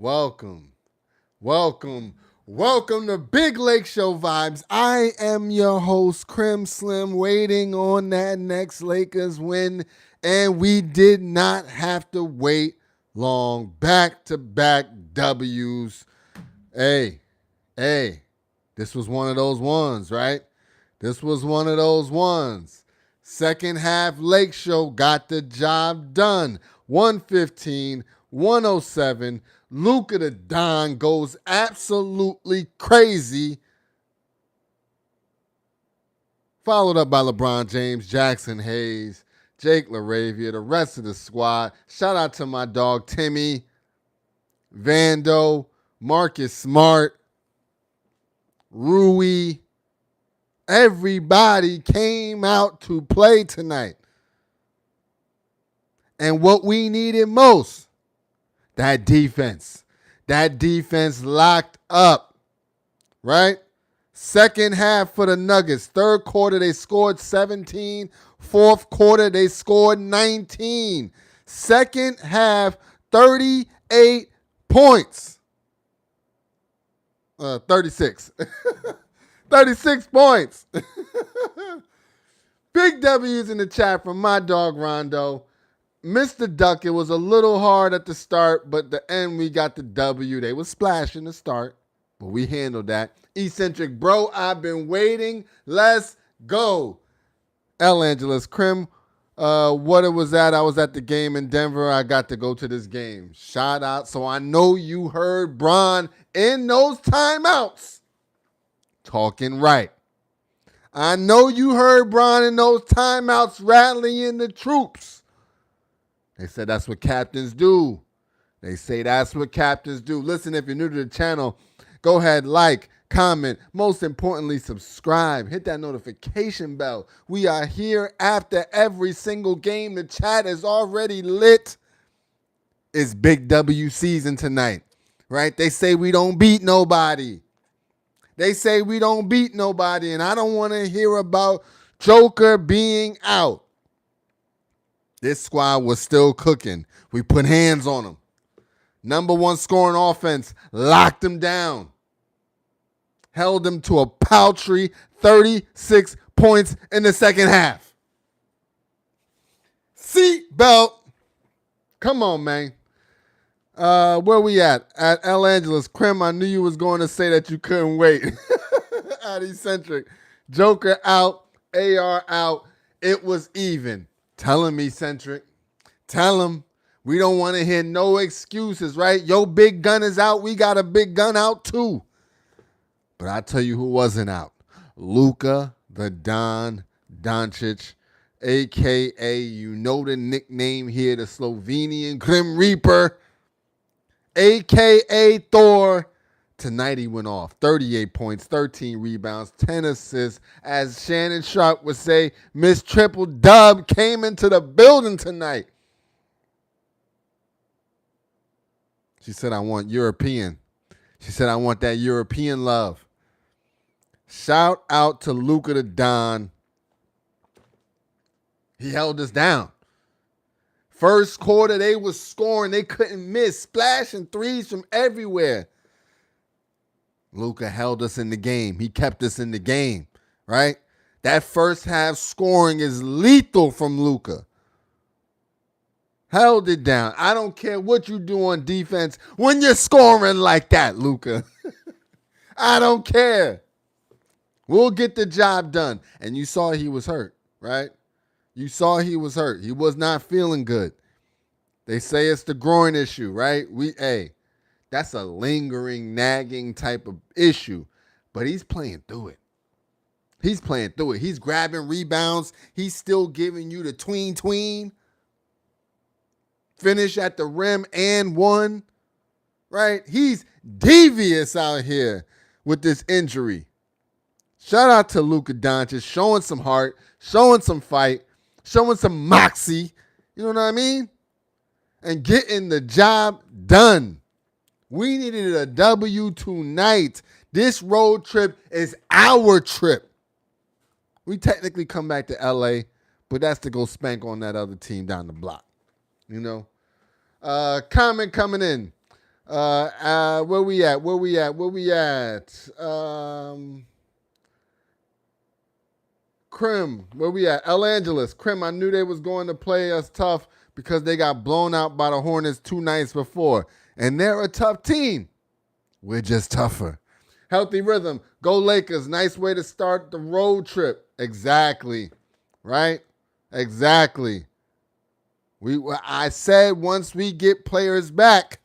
welcome, welcome, welcome to Big Lake Show Vibes. I am your host, Crim Slim, waiting on that next Lakers win, and we did not have to wait long. Back-to-back W's. Hey, this was one of those ones, right? This was one of those ones. Second half Lake Show got the job done. 115, 107. Luka the Don goes absolutely crazy. Followed up by LeBron James, Jackson Hayes, Jake LaRavia, the rest of the squad. Shout out to my dog Timmy, Vando, Marcus Smart, Rui. Everybody came out to play tonight. And what we needed most, that defense. That defense locked up, right? Second half for the Nuggets. Third quarter, they scored 17. Fourth quarter, they scored 19. Second half, 38 points. 36. 36 points. Big W's in the chat from my dog Rondo. Mr. Duck, it was a little hard at the start, but the end we got the W. They was splashing the start, but we handled that. Eccentric bro, I've been waiting. Let's go. L. Angeles Crim, what it was at, I was at the game in Denver. I got to go to this game. Shout out. So I know you heard Bron in those timeouts talking right. I know you heard Bron in those timeouts rallying the troops. They said that's what captains do. They say that's what captains do. Listen, if you're new to the channel, go ahead, like, comment, most importantly, subscribe. Hit that notification bell. We are here after every single game. The chat is already lit. It's Big W season tonight, right? They say we don't beat nobody. They say we don't beat nobody, and I don't want to hear about Joker being out. This squad was still cooking. We put hands on them. Number one scoring offense, locked them down. Held them to a paltry 36 points in the second half. Seatbelt. Come on, man. Where we at? At L. Angeles. Crim, I knew you was going to say that you couldn't wait. At Eccentric. Joker out. AR out. It was even. Tell him, Eccentric. Tell him. We don't want to hear no excuses, right? Your big gun is out. We got a big gun out too. But I tell you who wasn't out. Luka the Don Doncic, a.k.a. you know the nickname here, the Slovenian Grim Reaper, a.k.a. Thor. Tonight he went off. 38 points, 13 rebounds, 10 assists. As Shannon Sharp would say, Miss Triple Dub came into the building tonight. She said, I want European. She said, I want that European love. Shout out to Luka the Don. He held us down. First quarter, they was scoring. They couldn't miss. Splashing threes from everywhere. Luka held us in the game. He kept us in the game, right? That first half scoring is lethal from Luka. Held it down. I don't care what you do on defense when you're scoring like that, Luka. I don't care. We'll get the job done. And you saw he was hurt, right? You saw he was hurt. He was not feeling good. They say it's the groin issue, right? That's a lingering, nagging type of issue. But he's playing through it. He's playing through it. He's grabbing rebounds. He's still giving you the tween. Finish at the rim and one, right? He's devious out here with this injury. Shout out to Luka Doncic, showing some heart, showing some fight, showing some moxie, you know what I mean? And getting the job done. We needed a W tonight. This road trip is our trip. We technically come back to LA, but that's to go spank on that other team down the block. You know? Comment coming in. Where we at? Where we at? Where we at? Krim, where we at? El Angeles. Krim, I knew they was going to play us tough because they got blown out by the Hornets 2 nights before. And they're a tough team. We're just tougher. Healthy Rhythm. Go Lakers. Nice way to start the road trip. Exactly. Right? Exactly. I said once we get players back,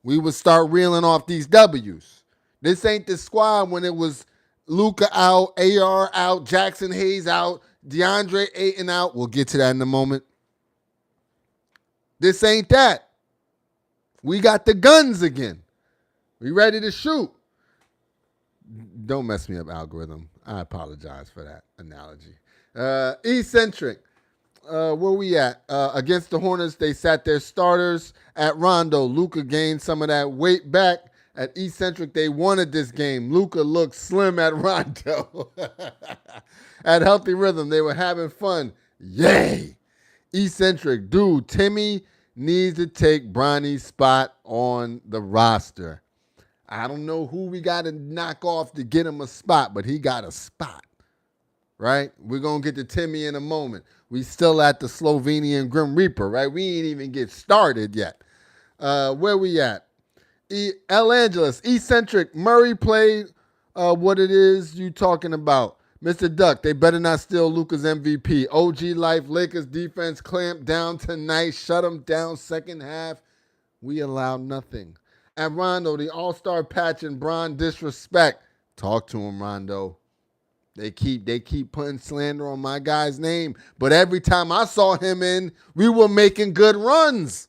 we would start reeling off these W's. This ain't the squad when it was Luka out, AR out, Jackson Hayes out, DeAndre Ayton out. We'll get to that in a moment. This ain't that. We got the guns again. We ready to shoot. Don't mess me up, algorithm. I apologize for that analogy. Eccentric. Where we at? Against the Hornets, they sat their starters at Rondo. Luka gained some of that weight back. At Eccentric, they wanted this game. Luka looked slim at Rondo. At Healthy Rhythm, they were having fun. Yay! Eccentric, dude, Timmy needs to take Bronny's spot on the roster. I don't know who we got to knock off to get him a spot, but he got a spot. Right? We're going to get to Timmy in a moment. We still at the Slovenian Grim Reaper, right? We ain't even get started yet. Where we at? El Angeles, Eccentric, Murray played what it is you talking about. Mr. Duck, they better not steal Luka's MVP. OG Life, Lakers defense clamped down tonight. Shut them down second half. We allow nothing. At Rondo, the all-star patch and Bron disrespect. Talk to him, Rondo. They keep putting slander on my guy's name. But every time I saw him in, we were making good runs.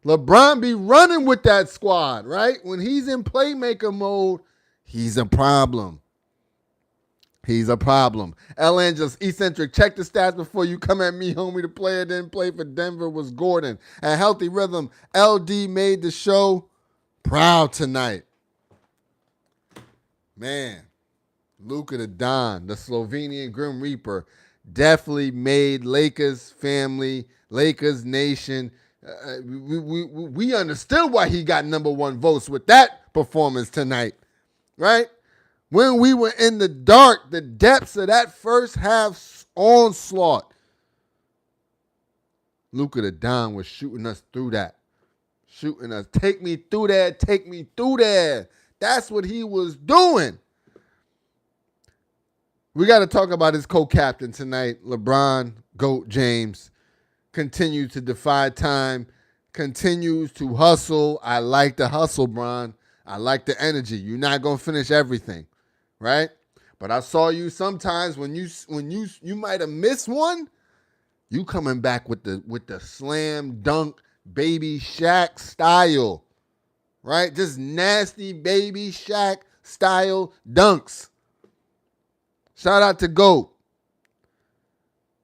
LeBron be running with that squad, right? When he's in playmaker mode, he's a problem. He's a problem. El Angeles, Eccentric, check the stats before you come at me, homie. The player didn't play for Denver was Gordon. At Healthy Rhythm, LD made the show proud tonight. Man. Luka the Don, the Slovenian Grim Reaper, definitely made Lakers family, Lakers nation. We understood why he got number one votes with that performance tonight, right? When we were in the dark, the depths of that first half onslaught, Luka the Don was shooting us through that. Shooting us. Take me through there. Take me through there. That's what he was doing. We got to talk about his co-captain tonight. LeBron, GOAT James, continues to defy time, continues to hustle. I like the hustle, Bron. I like the energy. You're not going to finish everything, right? But I saw you sometimes when you might have missed one, you coming back with the slam dunk baby Shaq style, right? Just nasty baby Shaq style dunks. Shout out to GOAT.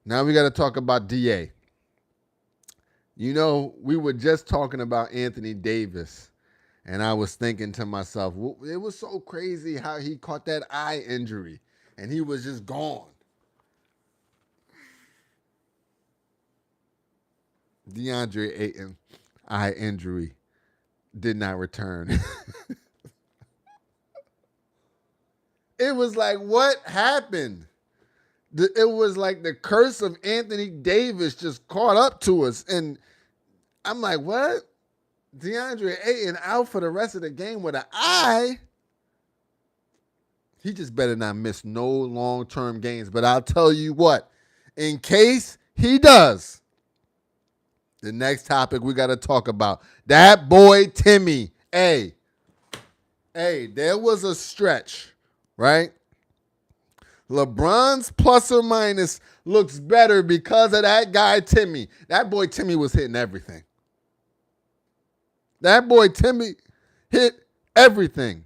Now we got to talk about DA. You know, we were just talking about Anthony Davis, and I was thinking to myself, it was so crazy how he caught that eye injury, and he was just gone. DeAndre Ayton, eye injury, did not return. It was like, what happened? It was like the curse of Anthony Davis just caught up to us. And I'm like, what? DeAndre Ayton out for the rest of the game with an eye? He just better not miss no long-term games. But I'll tell you what, in case he does, the next topic we got to talk about, that boy Timmy. Hey, there was a stretch. Right? LeBron's plus or minus looks better because of that guy, Timmy. That boy, Timmy, was hitting everything. That boy, Timmy, hit everything.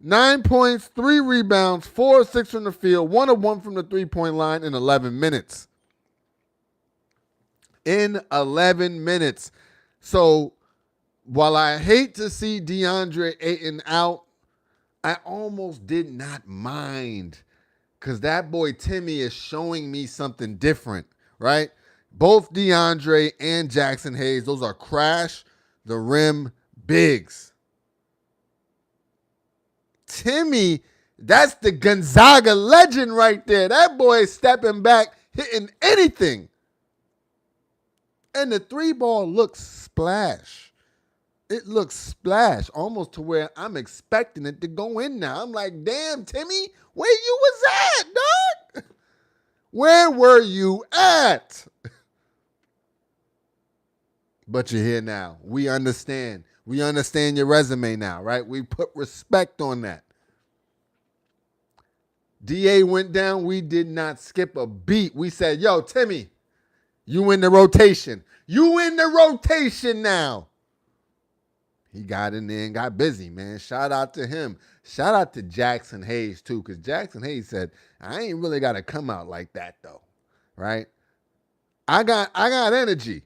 9 points, 3 rebounds, 4 of 6 from the field, 1 of 1 from the three-point line in 11 minutes. In 11 minutes. So, while I hate to see DeAndre Ayton out, I almost did not mind because that boy Timmy is showing me something different, right? Both DeAndre and Jackson Hayes, those are crash the rim bigs. Timmy, that's the Gonzaga legend right there. That boy is stepping back, hitting anything. And the three ball looks splash. It looks splash, almost to where I'm expecting it to go in now. I'm like, damn, Timmy, where you was at, dog? Where were you at? But you're here now. We understand. We understand your resume now, right? We put respect on that. DA went down. We did not skip a beat. We said, yo, Timmy, you in the rotation. You in the rotation now. He got in there and got busy, man. Shout out to him. Shout out to Jackson Hayes, too, because Jackson Hayes said, I ain't really got to come out like that, though, right? I got energy.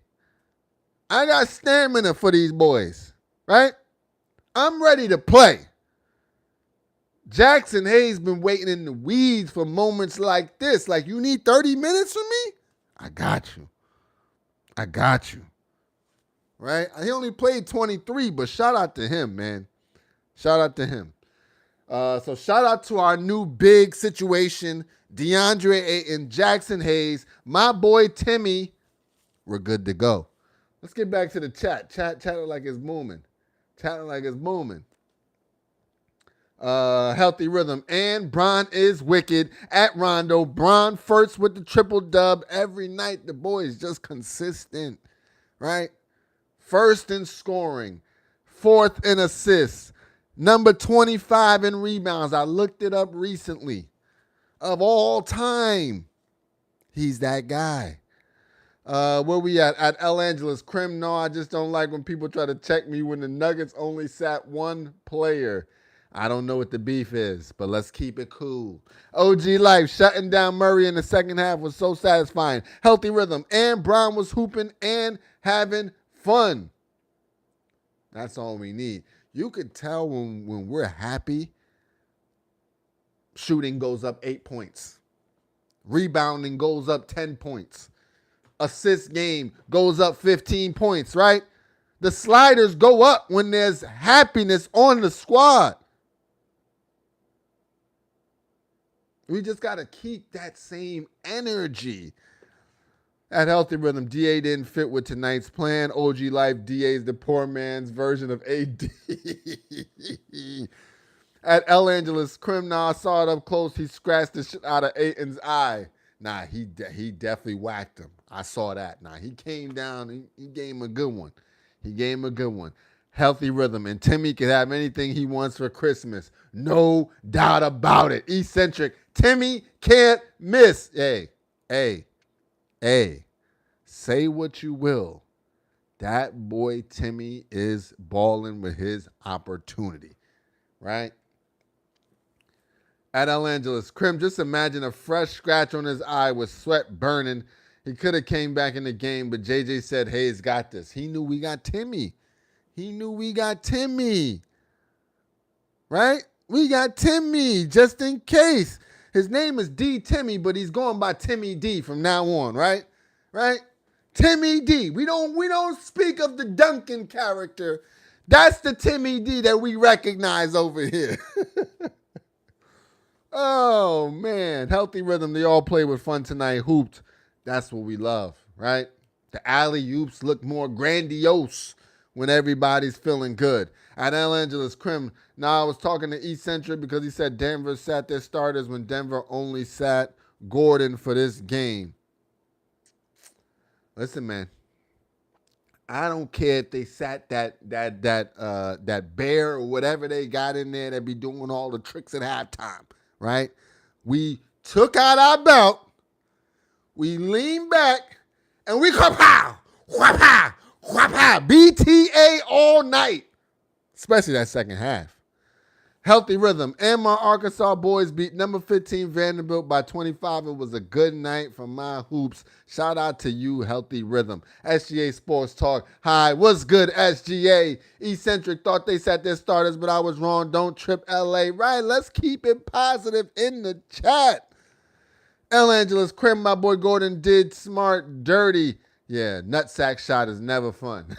I got stamina for these boys, right? I'm ready to play. Jackson Hayes been waiting in the weeds for moments like this. Like, you need 30 minutes from me? I got you. I got you. Right? He only played 23, but shout out to him, man. Shout out to him. So shout out to our new big situation, DeAndre Ayton, Jackson Hayes, my boy Timmy. We're good to go. Let's get back to the chat. Chat like it's booming. Chatting like it's booming. Healthy rhythm. And Bron is wicked at Rondo. Bron first with the triple dub every night. The boy is just consistent, right? First in scoring, fourth in assists, number 25 in rebounds. I looked it up recently. Of all time, he's that guy. Where we at? At El Angeles. Crim, no, I just don't like when people try to check me when the Nuggets only sat one player. I don't know what the beef is, but let's keep it cool. OG Life, shutting down Murray in the second half was so satisfying. Healthy rhythm. And Brown was hooping and having fun. That's all we need. You could tell when we're happy, shooting goes up 8 points. Rebounding goes up 10 points. Assist game goes up 15 points, right? The sliders go up when there's happiness on the squad. We just got to keep that same energy. At Healthy Rhythm, DA didn't fit with tonight's plan. OG Life, DA is the poor man's version of AD. At El Angeles, Crim, I saw it up close. He scratched the shit out of Ayton's eye. Nah, he definitely whacked him. I saw that. Nah, he came down. He gave him a good one. He gave him a good one. Healthy Rhythm. And Timmy can have anything he wants for Christmas. No doubt about it. Eccentric. Timmy can't miss. Hey. Say what you will. That boy Timmy is balling with his opportunity. Right? At El Angeles, Crim, just imagine a fresh scratch on his eye with sweat burning. He could have came back in the game, but JJ said, Hayes got this. He knew we got Timmy. Right? We got Timmy, just in case. His name is D. Timmy, but he's going by Timmy D from now on, right? Right? Timmy D. We don't speak of the Duncan character. That's the Timmy D that we recognize over here. Oh, man. Healthy Rhythm. They all play with fun tonight. Hooped. That's what we love, right? The alley-oops look more grandiose when everybody's feeling good. At El Angeles Crim, now I was talking to Eccentric because he said Denver sat their starters when Denver only sat Gordon for this game. Listen, man. I don't care if they sat that bear or whatever they got in there that be doing all the tricks at halftime, right? We took out our belt, we leaned back, and we go pow, whap-pow, whap-pow, BTA all night, especially that second half. Healthy Rhythm. And my Arkansas boys beat number 15 Vanderbilt by 25. It was a good night for my hoops. Shout out to you, Healthy Rhythm. SGA Sports Talk. Hi, what's good, SGA? Eccentric thought they sat their starters, but I was wrong. Don't trip, LA. Right, let's keep it positive in the chat. El Angeles Crim, my boy Gordon did smart dirty. Yeah, nutsack shot is never fun.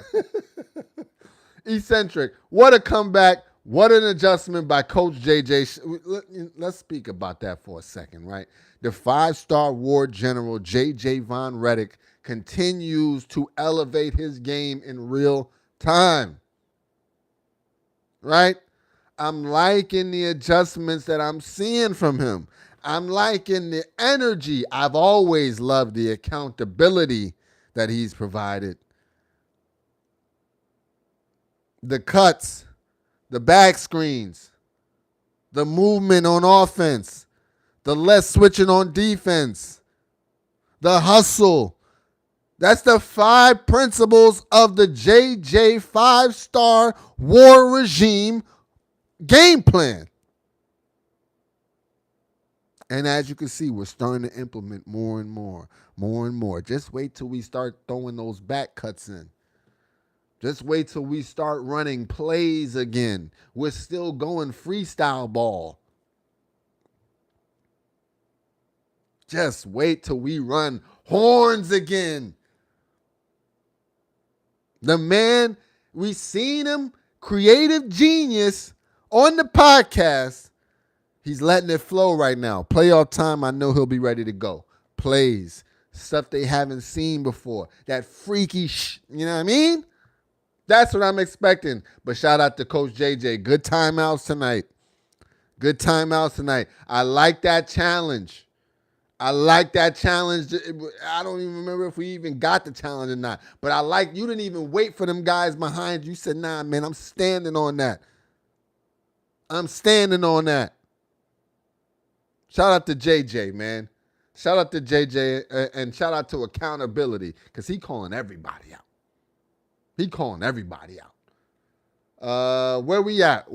Eccentric. What a comeback. What an adjustment by Coach JJ. Let's speak about that for a second, right? The 5-star war general, JJ Von Reddick, continues to elevate his game in real time, right? I'm liking the adjustments that I'm seeing from him. I'm liking the energy. I've always loved the accountability that he's provided. The cuts, the back screens, the movement on offense, the less switching on defense, the hustle. That's the 5 principles of the JJ 5-star war regime game plan. And as you can see, we're starting to implement more and more. Just wait till we start throwing those back cuts in. Just wait till we start running plays again. We're still going freestyle ball. Just wait till we run horns again. The man, we seen him, creative genius, on the podcast. He's letting it flow right now. Playoff time, I know he'll be ready to go. Plays, stuff they haven't seen before. That freaky you know what I mean? That's what I'm expecting. But shout out to Coach JJ. Good timeouts tonight. I like that challenge. I don't even remember if we even got the challenge or not. But you didn't even wait for them guys behind you. You said, nah, man, I'm standing on that. Shout out to JJ, man. Shout out to JJ and shout out to accountability because he calling everybody out. Where we at?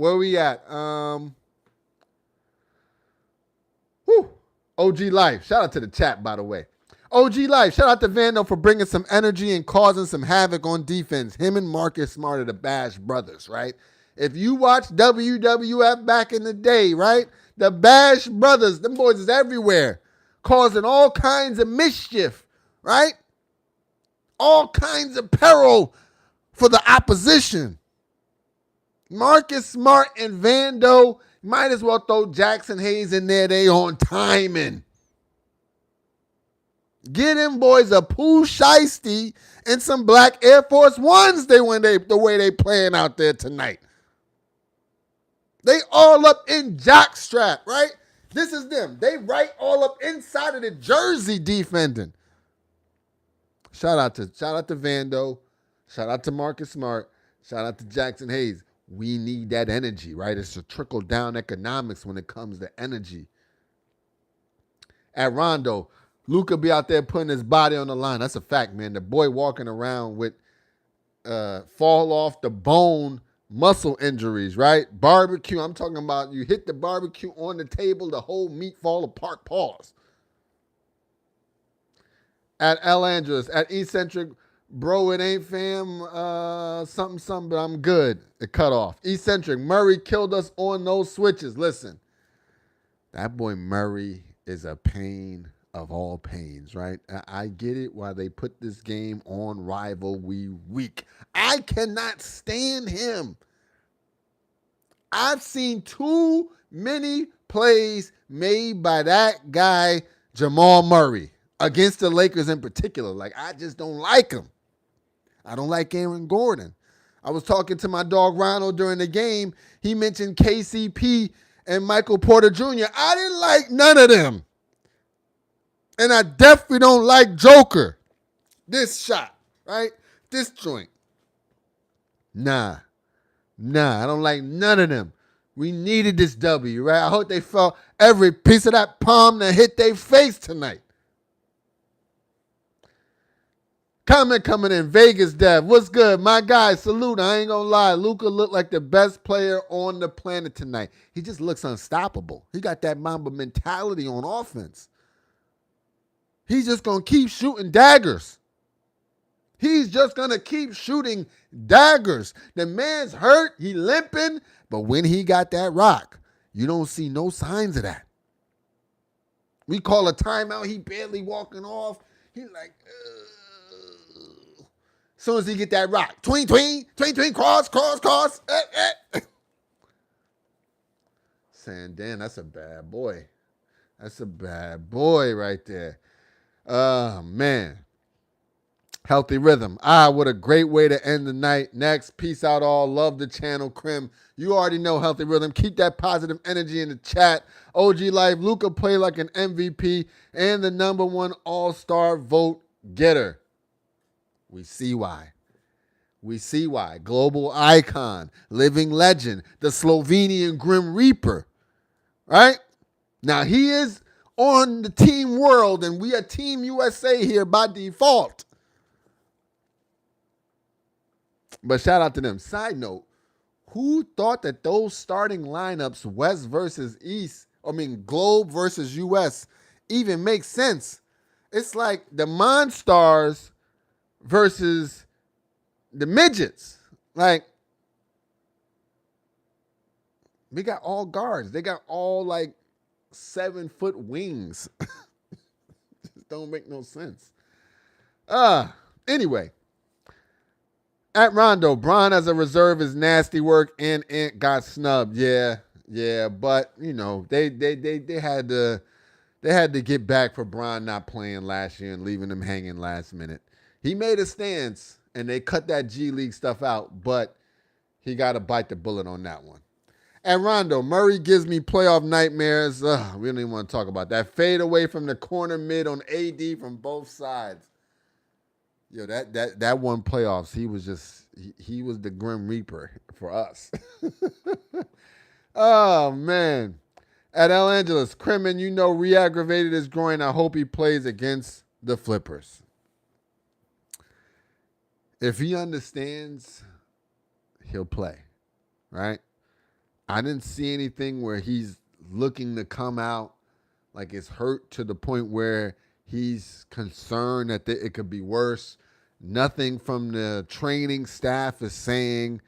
OG Life. Shout out to the chat, by the way. OG Life. Shout out to Vando for bringing some energy and causing some havoc on defense. Him and Marcus Smart are the Bash brothers, right? If you watch WWF back in the day, right? The Bash brothers, them boys is everywhere, causing all kinds of mischief, right? All kinds of peril for the opposition. Marcus Smart and Vando, might as well throw Jackson Hayes in there. They on timing. Get them boys a Pooh Shiesty and some black Air Force Ones the way they playing out there tonight. They all up in jockstrap, right? This is them. They right all up inside of the jersey defending. Shout out to Vando. Shout out to Marcus Smart. Shout out to Jackson Hayes. We need that energy, right? It's a trickle-down economics when it comes to energy. At Rondo, Luka be out there putting his body on the line. That's a fact, man. The boy walking around with fall off the bone muscle injuries, right? Barbecue. I'm talking about you hit the barbecue on the table, the whole meat fall apart. Pause. At L. Andrews, at Eccentric, bro, it ain't fam, something, but I'm good. It cut off. Eccentric, Murray killed us on those switches. Listen, that boy Murray is a pain of all pains, right? I get it why they put this game on rivalry week. I cannot stand him. I've seen too many plays made by that guy, Jamal Murray, against the Lakers in particular. Like, I just don't like him. I don't like Aaron Gordon. I was talking to my dog Ronald during the game. He mentioned KCP and Michael Porter Jr. I didn't like none of them. And I definitely don't like Joker. This shot, right? This joint. Nah, I don't like none of them. We needed this W, right? I hope they felt every piece of that palm that hit their face tonight. Comment coming in. Vegas Dev. What's good? My guy, salute. I ain't going to lie. Luka looked like the best player on the planet tonight. He just looks unstoppable. He got that Mamba mentality on offense. He's just going to keep shooting daggers. The man's hurt. He limping. But when he got that rock, you don't see no signs of that. We call a timeout. He barely walking off. He like, ugh. Soon as he get that rock, tween, cross, cross, cross. Saying, damn, that's a bad boy. That's a bad boy right there. Oh, man. Healthy Rhythm. What a great way to end the night. Next, peace out all. Love the channel, Crim. You already know Healthy Rhythm. Keep that positive energy in the chat. OG Life, Luka play like an MVP and the #1 all-star vote getter. We see why. We see why. Global icon, living legend, the Slovenian Grim Reaper. Right? Now, he is on the Team World, and we are Team USA here by default. But shout out to them. Side note, who thought that those starting lineups, West versus East, Globe versus US, even make sense? It's like the Monstars versus the midgets. Like, we got all guards. They got all 7-foot wings. Just don't make no sense. Anyway. At Rondo, Bron as a reserve is nasty work and Ant got snubbed. Yeah, but they had to get back for Bron not playing last year and leaving him hanging last minute. He made a stance and they cut that G League stuff out, but he got to bite the bullet on that one. At Rondo, Murray gives me playoff nightmares. We don't even want to talk about that. Fade away from the corner mid on AD from both sides. Yo, that one playoffs, he was the Grim Reaper for us. Oh, man. At El Angeles, Crimin, re-aggravated his groin. I hope he plays against the Flippers. If he understands, he'll play, right? I didn't see anything where he's looking to come out like it's hurt to the point where he's concerned that it could be worse. Nothing from the training staff is saying,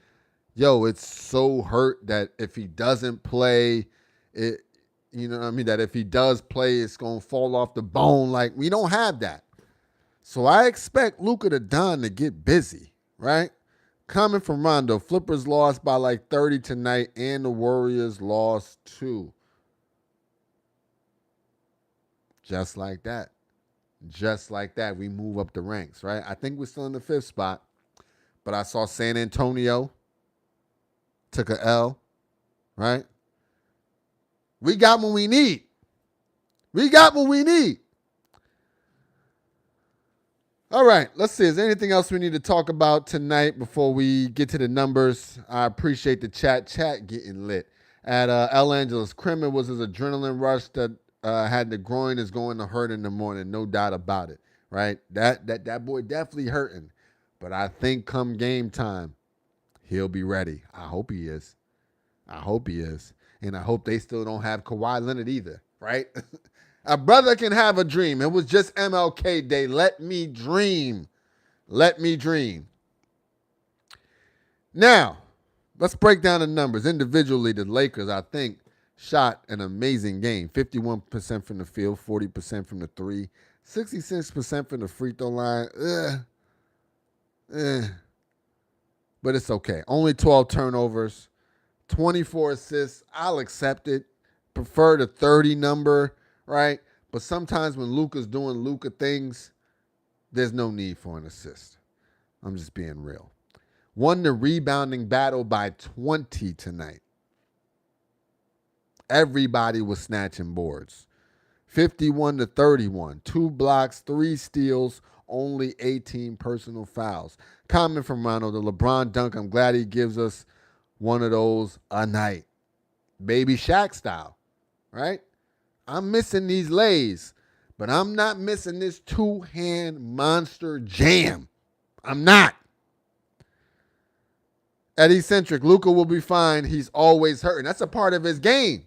it's so hurt that if he doesn't play, that if he does play, it's going to fall off the bone. Like, we don't have that. So I expect Luka the Don to get busy, right? Coming from Rondo, Flippers lost by 30 tonight, and the Warriors lost too. Just like that. Just like that, we move up the ranks, right? I think we're still in the 5th spot, but I saw San Antonio took a L, right? We got what we need. We got what we need. All right, let's see. Is there anything else we need to talk about tonight before we get to the numbers? I appreciate the chat. Chat getting lit. At El Angeles, Crim, was his adrenaline rush that had the groin is going to hurt in the morning, no doubt about it, right? That boy definitely hurting, but I think come game time, he'll be ready. I hope he is. And I hope they still don't have Kawhi Leonard either, right? A brother can have a dream. It was just MLK Day. Let me dream. Now, let's break down the numbers. Individually, the Lakers, I think, shot an amazing game. 51% from the field, 40% from the three, 66% from the free throw line. But it's okay. Only 12 turnovers, 24 assists. I'll accept it. Prefer the 30 number, right? But sometimes when Luka's doing Luka things, there's no need for an assist. I'm just being real. Won the rebounding battle by 20 tonight. Everybody was snatching boards. 51-31. 2 blocks, 3 steals, only 18 personal fouls. Comment from Ronald, the LeBron dunk. I'm glad he gives us one of those a night. Baby Shaq style, right? I'm missing these lays, but I'm not missing this 2-hand monster jam. I'm not. At Eccentric, Luka will be fine. He's always hurting. That's a part of his game.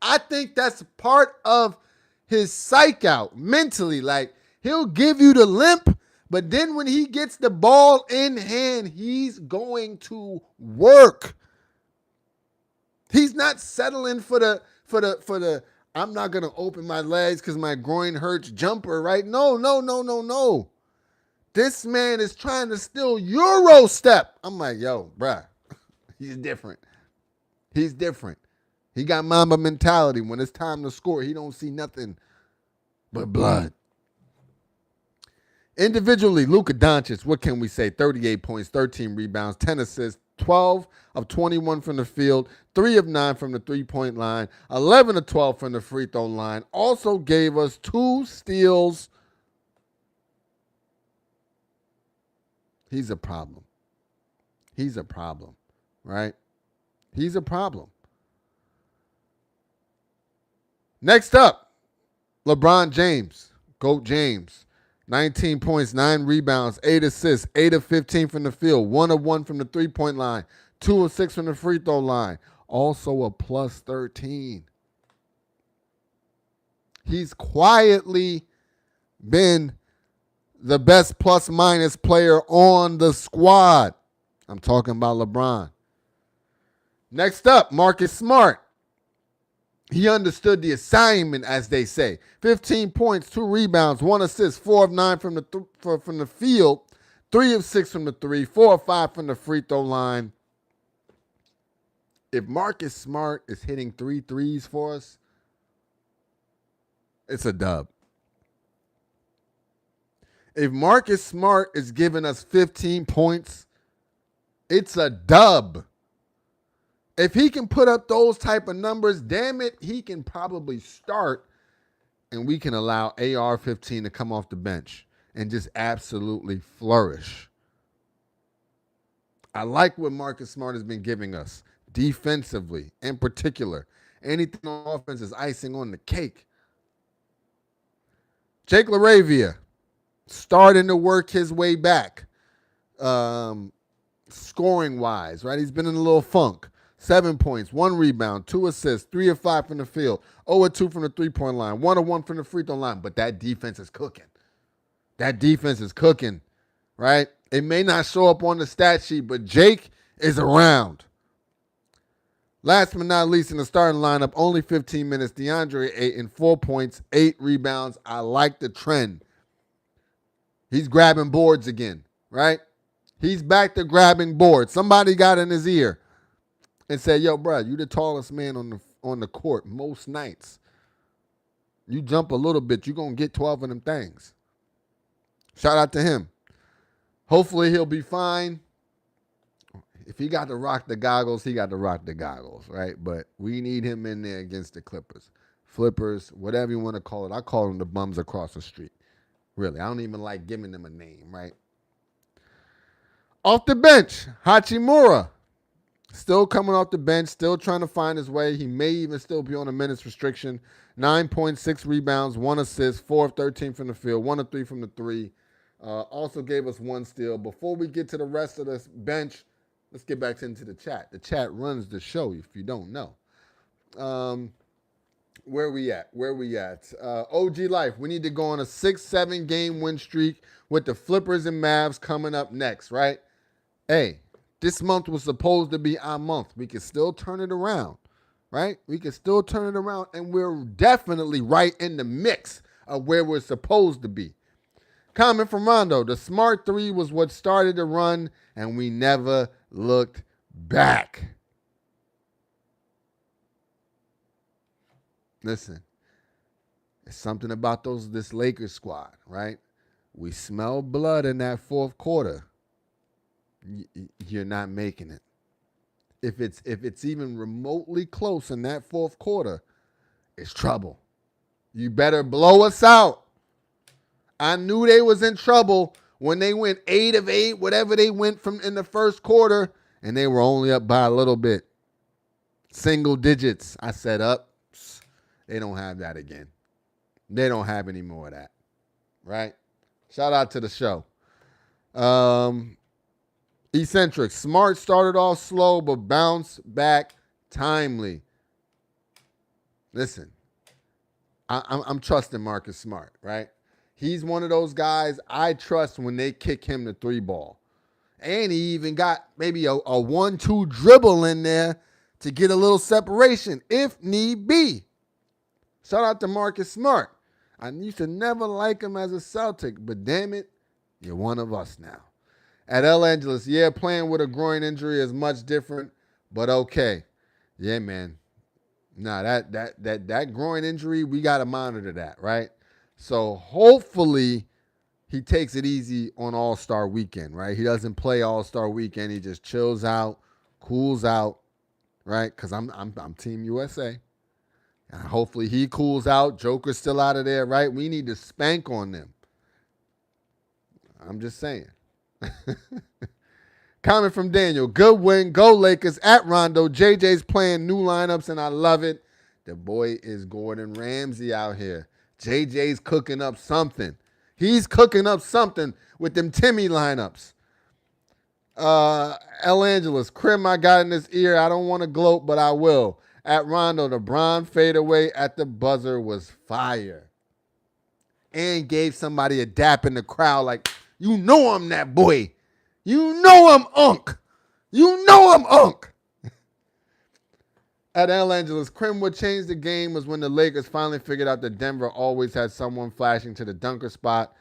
I think that's part of his psych out mentally. Like, he'll give you the limp, but then when he gets the ball in hand, he's going to work. He's not settling for the I'm not going to open my legs because my groin hurts jumper, right? No. This man is trying to steal Euro step. I'm like, yo, bruh, he's different. He's different. He got Mamba mentality. When it's time to score, he don't see nothing but blood. Individually, Luka Doncic, what can we say? 38 points, 13 rebounds, 10 assists, 12 of 21 from the field, 3 of 9 from the three-point line, 11 of 12 from the free throw line. Also gave us 2 steals. He's a problem. He's a problem, right? He's a problem. Next up, LeBron James, GOAT James. 19 points, 9 rebounds, 8 assists, 8 of 15 from the field, 1 of 1 from the three-point line, 2 of 6 from the free throw line. Also a plus 13. He's quietly been the best plus-minus player on the squad. I'm talking about LeBron. Next up, Marcus Smart. He understood the assignment, as they say. 15 points, 2 rebounds, 1 assist, 4 of 9 from the field, 3 of 6 from the three, 4 of 5 from the free throw line. If Marcus Smart is hitting 3 threes for us, it's a dub. If Marcus Smart is giving us 15 points, it's a dub. If he can put up those type of numbers, damn it, he can probably start and we can allow AR-15 to come off the bench and just absolutely flourish. I like what Marcus Smart has been giving us defensively in particular. Anything on offense is icing on the cake. Jake LaRavia starting to work his way back scoring-wise, right? He's been in a little funk. 7 points, 1 rebound, 2 assists, 3 of 5 from the field, 0 of 2 from the three-point line, 1 of 1 from the free throw line. But that defense is cooking. That defense is cooking, right? It may not show up on the stat sheet, but Jake is around. Last but not least, in the starting lineup, only 15 minutes, DeAndre Ayton, 4 points, 8 rebounds. I like the trend. He's grabbing boards again, right? He's back to grabbing boards. Somebody got in his ear and said, yo, bro, you the tallest man on the court most nights. You jump a little bit, you're going to get 12 of them things. Shout out to him. Hopefully he'll be fine. If he got to rock the goggles, he got to rock the goggles, right? But we need him in there against the Clippers. Flippers, whatever you want to call it. I call them the bums across the street. Really, I don't even like giving them a name, right? Off the bench, Hachimura. Still coming off the bench, still trying to find his way. He may even still be on a minutes restriction. 9.6 rebounds, 1 assist, 4 of 13 from the field, 1 of 3 from the three. Also gave us 1 steal. Before we get to the rest of this bench, let's get back into the chat. The chat runs the show, if you don't know. Where we at? OG Life, we need to go on a 6-7 game win streak with the Flippers and Mavs coming up next, right? Hey, this month was supposed to be our month. We can still turn it around, right? We can still turn it around, and we're definitely right in the mix of where we're supposed to be. Comment from Rondo, the smart 3 was what started the run, and we never looked back. Listen, it's something about this Lakers squad, right? We smell blood in that fourth quarter. You're not making it. If it's even remotely close in that fourth quarter, it's trouble. You better blow us out. I knew they was in trouble when they went 8 of 8, whatever they went from in the first quarter, and they were only up by a little bit. Single digits. I said up. They don't have that again. They don't have any more of that. Right? Shout out to the show. Eccentric. Smart started off slow, but bounced back timely. Listen, I'm trusting Marcus Smart, right? He's one of those guys I trust when they kick him the 3 ball. And he even got maybe a 1-2 dribble in there to get a little separation if need be. Shout out to Marcus Smart. I used to never like him as a Celtic, but damn it, You're one of us now. At El Angeles, yeah, playing with a groin injury is much different, but okay. Yeah, man. Nah, that groin injury, we gotta monitor that, right? So hopefully he takes it easy on All-Star weekend, right? He doesn't play All-Star weekend. He just chills out, cools out, right? Because I'm Team USA. And hopefully he cools out. Joker's still out of there, right? We need to spank on them. I'm just saying. Comment from Daniel. Good win. Go Lakers at Rondo. JJ's playing new lineups, and I love it. The boy is Gordon Ramsay out here. JJ's cooking up something. He's cooking up something with them Timmy lineups. El Angeles. Crim I got in his ear. I don't want to gloat, but I will. At Rondo, the Bron fadeaway at the buzzer was fire. And gave somebody a dap in the crowd like, you know I'm that boy. You know I'm Unk. You know I'm Unk. At El Angeles, Crim would change the game was when the Lakers finally figured out that Denver always had someone flashing to the dunker spot,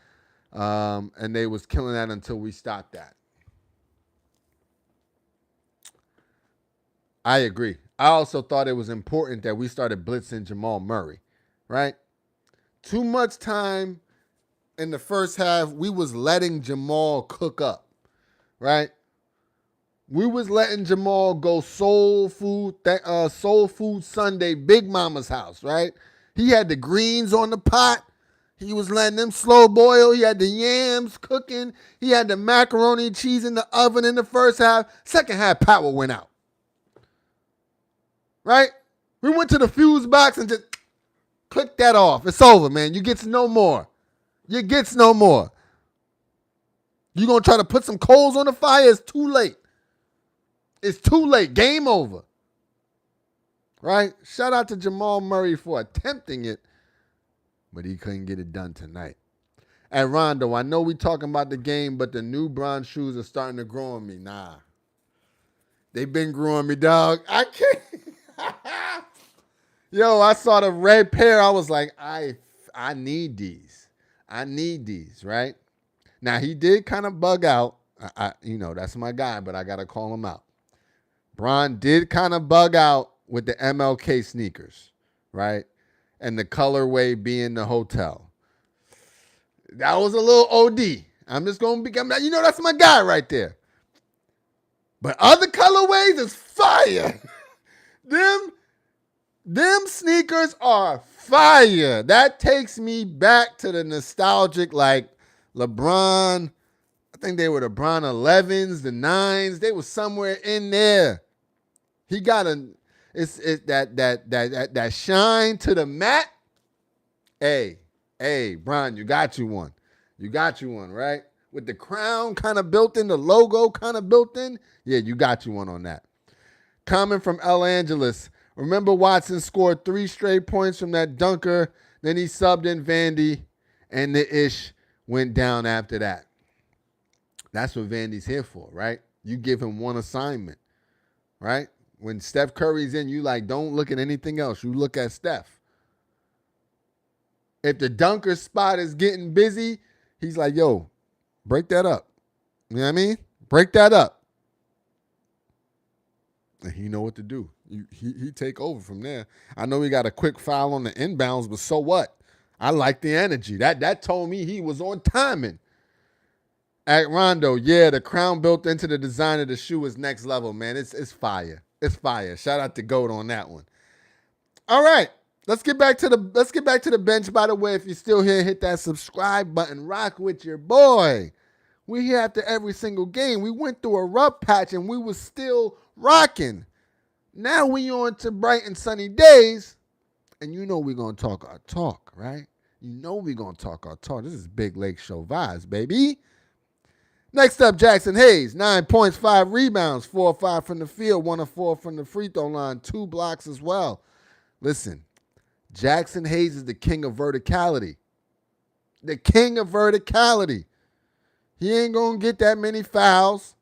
and they was killing that until we stopped that. I agree. I also thought it was important that we started blitzing Jamal Murray, right? Too much time in the first half, we was letting Jamal cook up, right? We was letting Jamal go soul food Sunday, Big Mama's house, right? He had the greens on the pot. He was letting them slow boil. He had the yams cooking. He had the macaroni and cheese in the oven in the first half. Second half, power went out. Right? We went to the fuse box and just clicked that off. It's over, man. You gets no more. You gets no more. You gonna try to put some coals on the fire? It's too late. It's too late. Game over. Right? Shout out to Jamal Murray for attempting it, but he couldn't get it done tonight. At Rondo, I know we talking about the game, but the new Bron shoes are starting to grow on me. Nah. They've been growing me, dog. I can't. Yo, I saw the red pair. I was like, I need these. I need these, right? Now, he did kind of bug out. That's my guy, but I got to call him out. Bron did kind of bug out with the MLK sneakers, right? And the colorway being the hotel. That was a little OD. I'm just going to become that. That's my guy right there. But other colorways is fire. Them sneakers are fire. That takes me back to the nostalgic, like LeBron. I think they were the LeBron 11s, the 9s. They were somewhere in there. He got that shine to the mat. Hey, Bron, you got you one. You got you one, right? With the crown kind of built in, the logo kind of built in. Yeah, you got you one on that. Comment from El Angeles. Remember Watson scored 3 straight points from that dunker. Then he subbed in Vandy, and the ish went down after that. That's what Vandy's here for, right? You give him one assignment, right? When Steph Curry's in, you don't look at anything else. You look at Steph. If the dunker spot is getting busy, he's like, yo, break that up. You know what I mean? Break that up. And he know what to do. He take over from there. I know he got a quick foul on the inbounds, but so what? I like the energy. That told me he was on timing. At Rondo, yeah, the crown built into the design of the shoe is next level, man. It's fire. It's fire. Shout out to Goat on that one. All right. Let's get back to the bench. By the way, if you're still here, hit that subscribe button. Rock with your boy. We're here after every single game. We went through a rough patch and we was still rocking. Now we on to bright and sunny days, and we're going to talk our talk, right? We're going to talk our talk. This is Big Lake Show vibes, baby. Next up, Jackson Hayes, 9 points, 5 rebounds, 4 of 5 from the field, 1 of 4 from the free throw line, 2 blocks as well. Listen, Jackson Hayes is the king of verticality. The king of verticality. He ain't going to get that many fouls,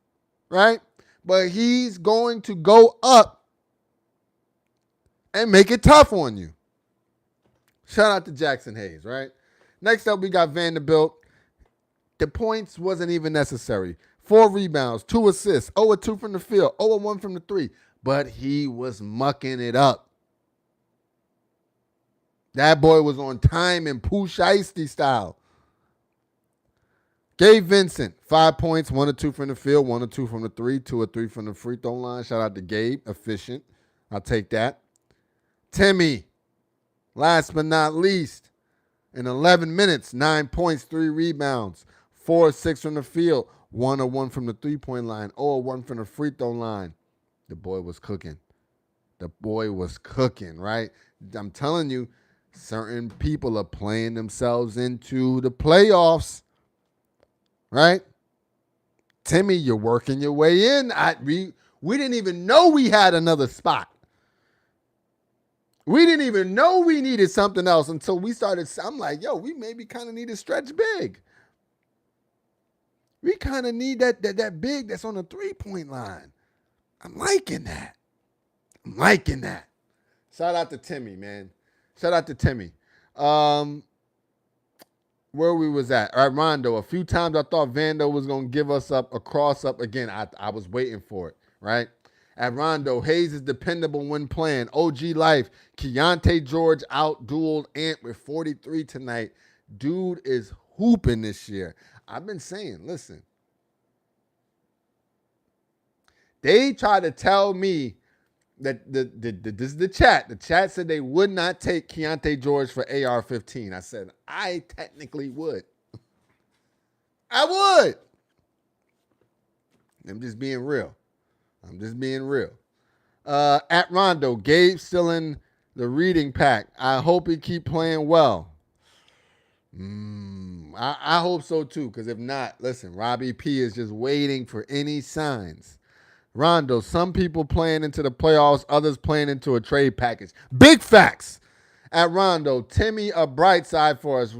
right? But he's going to go up and make it tough on you. Shout out to Jackson Hayes, right? Next up, we got Vanderbilt. The points wasn't even necessary. 4 rebounds, 2 assists, 0-2 from the field, 0-1 from the three. But he was mucking it up. That boy was on time and Pooh Shiesty style. Gabe Vincent, 5 points, 1-2 from the field, 1-2 from the three, 2-3 from the free throw line. Shout out to Gabe, efficient. I'll take that. Timmy, last but not least, in 11 minutes, 9 points, 3 rebounds, 4-6 from the field, 1-1 from the three-point line, 0-1 from the free throw line. The boy was cooking. The boy was cooking, right? I'm telling you, certain people are playing themselves into the playoffs, right? Timmy, you're working your way in. We didn't even know we had another spot. We didn't even know we needed something else until we started. I'm like, yo, we maybe kind of need to stretch big. We kind of need that big that's on the three-point line. I'm liking that. Shout out to Timmy, man. Shout out to Timmy. Where we was at. All right, Rondo. A few times I thought Vando was going to give us up a cross-up again. I was waiting for it, right? At Rondo, Hayes is dependable when playing. OG Life, Keontae George out-dueled Ant with 43 tonight. Dude is hooping this year. I've been saying, listen. They try to tell me that this is the chat. The chat said they would not take Keontae George for AR-15. I said, I technically would. I would. I'm just being real. At Rondo, Gabe still in the reading pack. I hope he keep playing well. I hope so too, because if not, listen, Robbie P is just waiting for any signs. Rondo, some people playing into the playoffs, others playing into a trade package. Big facts. At Rondo, Timmy, a bright side for us.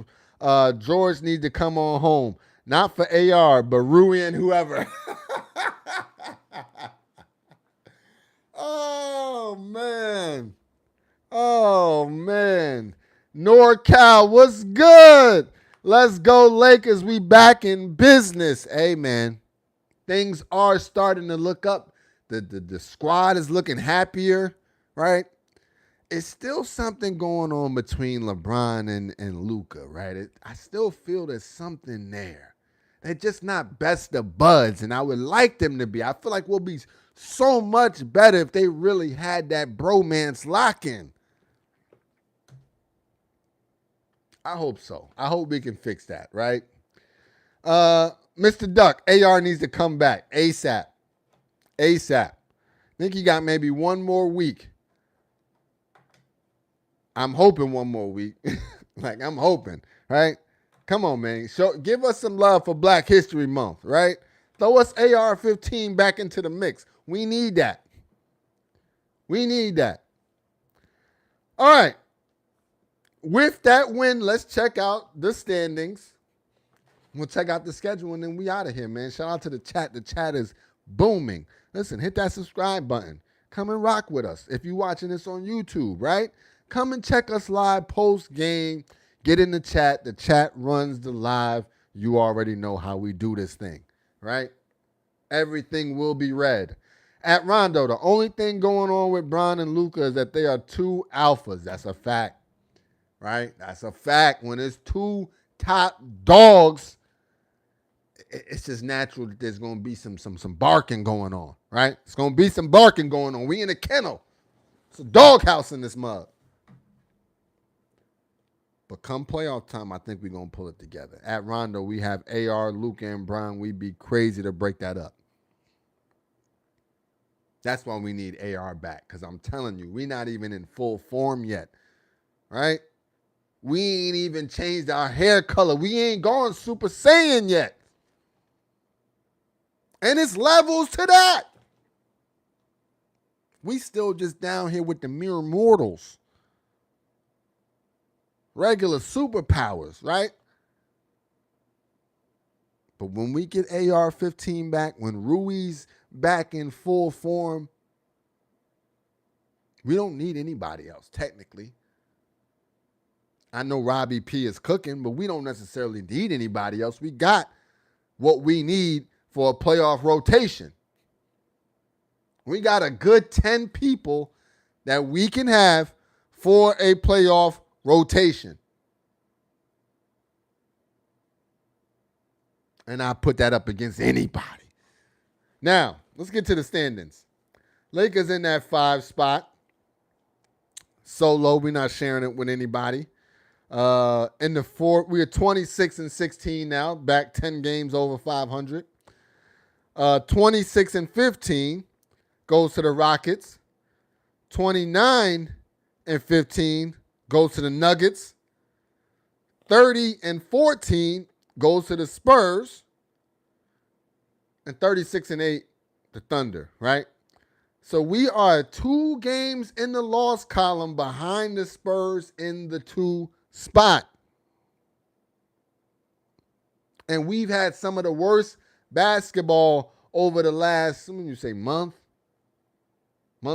George needs to come on home. Not for AR, but Rui and whoever. Oh, man. NorCal, what's good? Let's go, Lakers. We back in business. Hey, man. Things are starting to look up. The squad is looking happier, right? It's still something going on between LeBron and Luka, right? I still feel there's something there. They're just not best of buds, and I would like them to be. I feel like we'll be so much better if they really had that bromance lock-in. I hope so. I hope we can fix that, right? Mr. Duck, AR needs to come back ASAP. I think he got maybe one more week. I'm hoping one more week. I'm hoping, right? Come on, man. Give us some love for Black History Month, right? Throw us AR-15 back into the mix. We need that. All right. With that win, let's check out the standings. We'll check out the schedule, and then we out of here, man. Shout out to the chat. The chat is booming. Listen, hit that subscribe button. Come and rock with us. If you're watching this on YouTube, right? Come and check us live post-game. Get in the chat. The chat runs the live. You already know how we do this thing, right? Everything will be read. At Rondo, the only thing going on with Bron and Luka is that they are two alphas. That's a fact, right? That's a fact. When it's two top dogs, it's just natural that there's going to be some barking going on, right? It's going to be some barking going on. We in a kennel. It's a doghouse in this mug. But come playoff time, I think we're going to pull it together. At Rondo, we have AR, Luka, and Bron. We'd be crazy to break that up. That's why we need AR back, because I'm telling you, we're not even in full form yet, right? We ain't even changed our hair color. We ain't gone Super Saiyan yet. And it's levels to that. We still just down here with the mere mortals. Regular superpowers, right? But when we get AR-15 back, when Rui's back in full form, we don't need anybody else, technically. I know Robbie P is cooking, but we don't necessarily need anybody else. We got what we need for a playoff rotation. We got a good 10 people that we can have for a playoff rotation. And I put that up against anybody. Now, let's get to the standings. Lakers in that 5 spot. Solo, we're not sharing it with anybody. In the 4, we are 26-16 now, back 10 games over 500. 26-15 goes to the Rockets. 29-15 goes to the Nuggets. 30-14 goes to the Spurs. And 36-8, the Thunder, right? So we are 2 games in the loss column behind the Spurs in the 2 spot. And we've had some of the worst basketball over the last, month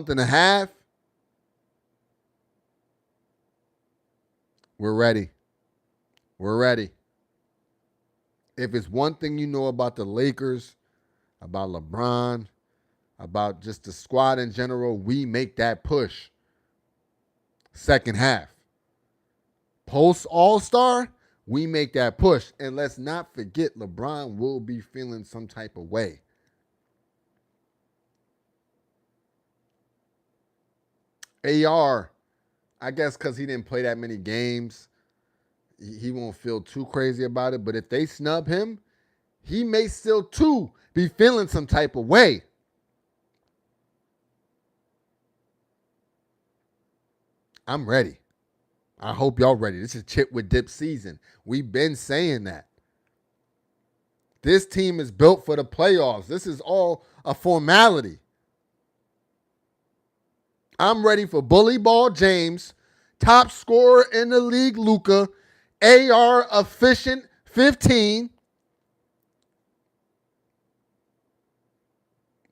and a half. We're ready. We're ready. If it's one thing you know about the Lakers, about LeBron, about just the squad in general, we make that push. Second half. Post All-Star, we make that push. And let's not forget, LeBron will be feeling some type of way. AR, I guess because he didn't play that many games, he won't feel too crazy about it. But if they snub him, he may still, too, be feeling some type of way. I'm ready. I hope y'all ready. This is chip with dip season. We've been saying that. This team is built for the playoffs. This is all a formality. I'm ready for Bully Ball James, top scorer in the league, Luka, AR efficient 15,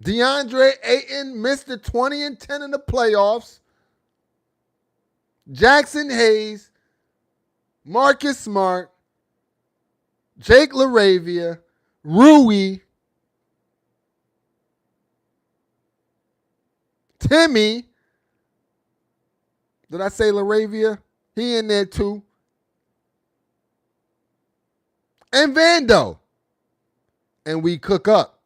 DeAndre Ayton missed the 20 and 10 in the playoffs. Jackson Hayes, Marcus Smart, Jake LaRavia, Rui, Timmy. Did I say LaRavia? He in there too. And Vando. And we cook up.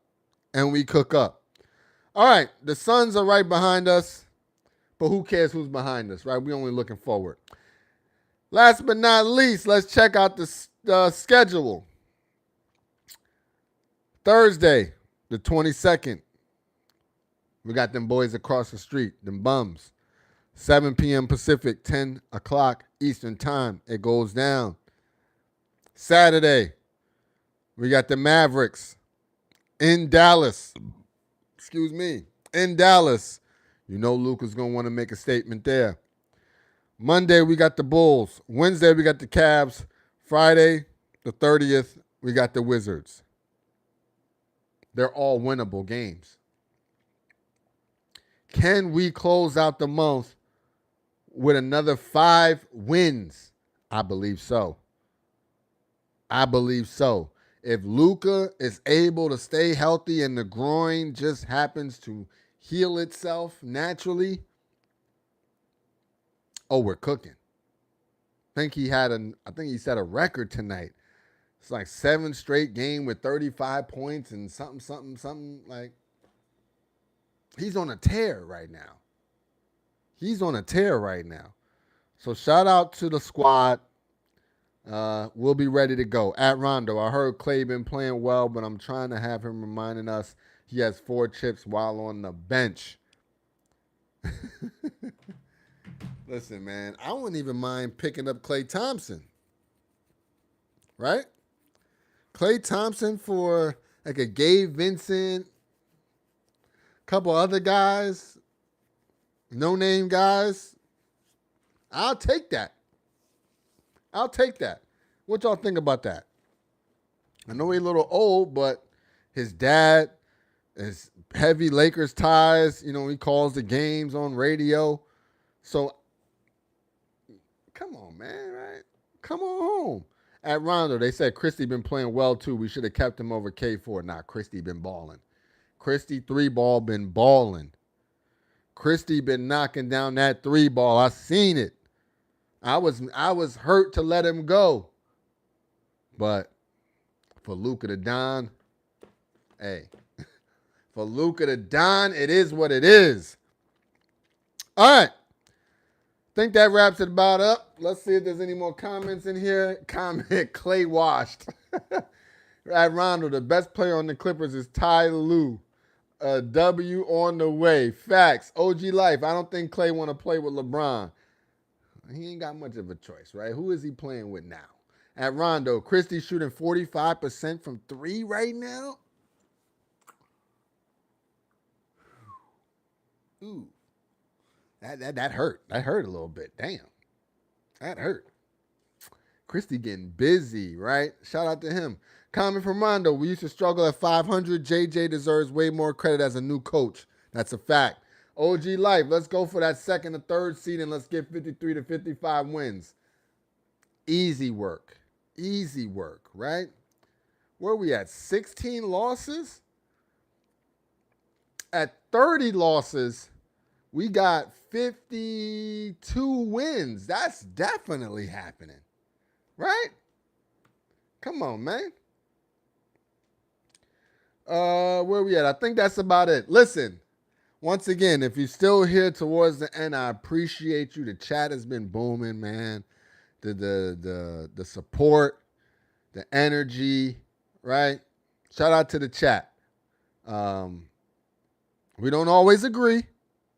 All right, the Suns are right behind us. But who cares who's behind us, right? We're only looking forward. Last but not least, let's check out the schedule. Thursday, the 22nd. We got them boys across the street, them bums. 7 p.m. Pacific, 10 o'clock Eastern time. It goes down. Saturday, we got the Mavericks in Dallas. In Dallas. You know Luka's going to want to make a statement there. Monday, we got the Bulls. Wednesday, we got the Cavs. Friday, the 30th, we got the Wizards. They're all winnable games. Can we close out the month with another 5 wins? I believe so. If Luka is able to stay healthy and the groin just happens to heal itself naturally, we're cooking. I think he set a record tonight. It's like 7 straight game with 35 points and something. Like, he's on a tear right now. So shout out to the squad. We'll be ready to go. At Rondo, I heard Clay been playing well, but I'm trying to have him reminding us he has 4 chips while on the bench. Listen, man, I wouldn't even mind picking up Klay Thompson. Right? Klay Thompson for like a Gabe Vincent, couple other guys, no-name guys. I'll take that. What y'all think about that? I know he's a little old, but his dad is heavy Lakers ties. You know, he calls the games on radio. So, come on, man, right? Come on home. At Rondo, they said Christie been playing well too. We should have kept him over K4. Nah, Christie been balling. Christie 3-ball been balling. Christie been knocking down that 3-ball. I seen it. I was hurt to let him go. But for Luka the Don, hey. For Luka the Don, it is what it is. All right. Think that wraps it about up. Let's see if there's any more comments in here. Comment, Clay washed. At Rondo, the best player on the Clippers is Ty Lue. A W on the way. Facts. OG Life. I don't think Clay want to play with LeBron. He ain't got much of a choice, right? Who is he playing with now? At Rondo, Christie shooting 45% from 3 right now. Ooh. That hurt. That hurt a little bit. Damn. That hurt. Christie getting busy, right? Shout out to him. Comment from Rondo. We used to struggle at 500. JJ deserves way more credit as a new coach. That's a fact. OG Life, let's go for that second or third seed and let's get 53 to 55 wins. Easy work. Easy work, right? Where are we at? 16 losses? At 30 losses, we got 52 wins. That's definitely happening, right? Come on, man. Where are we at? I think that's about it. Listen, once again, if you're still here towards the end, I appreciate you. The chat has been booming, man. The support, the energy, right? Shout out to the chat. We don't always agree,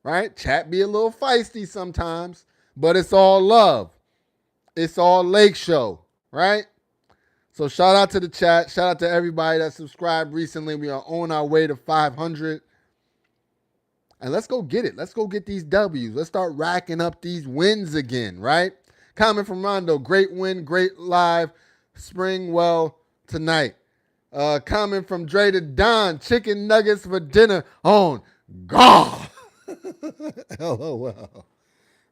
right? Chat be a little feisty sometimes, but it's all love. It's all Lake Show, right? So shout out to the chat. Shout out to everybody that subscribed recently. We are on our way to 500. And let's go get it. Let's go get these W's. Let's start racking up these wins again, right? Comment from Rondo. Great win, great live. Spring well tonight. Comment from Dre to Don. Chicken nuggets for dinner on God. LOL.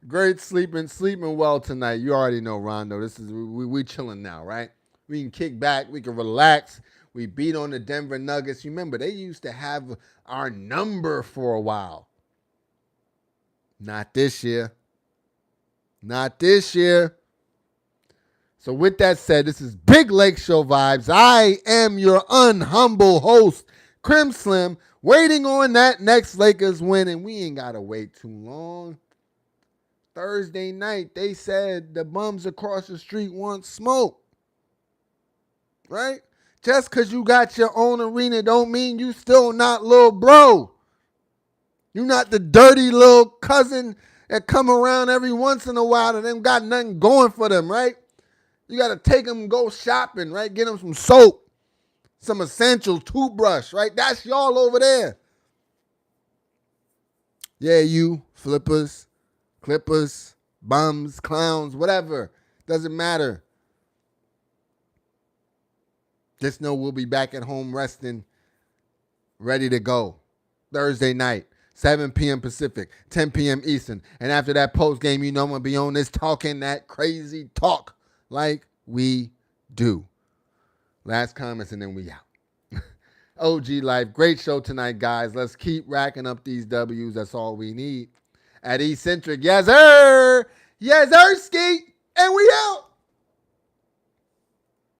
Great sleeping well tonight. You already know, Rondo. This is we chilling now, right? We can kick back. We can relax. We beat on the Denver Nuggets. You remember, they used to have our number for a while. Not this year. Not this year. So with that said, this is Big Lake Show Vibes. I am your unhumble host, Crim Slim, waiting on that next Lakers win, and we ain't got to wait too long. Thursday night, they said the bums across the street want smoke. Right? Just because you got your own arena don't mean you still not little bro. You not the dirty little cousin that come around every once in a while and them got nothing going for them, right? You got to take them and go shopping, right? Get them some soap, some essentials, toothbrush, right? That's y'all over there. Yeah, you flippers, clippers, bums, clowns, whatever. Doesn't matter. Just know we'll be back at home resting, ready to go. Thursday night, 7 p.m. Pacific, 10 p.m. Eastern. And after that post game, you know I'm going to be on this talking that crazy talk like we do. Last comments and then we out. OG Life, great show tonight, guys. Let's keep racking up these W's. That's all we need. At Eccentric, yes, sir. Yes, sir, Ski. And we out.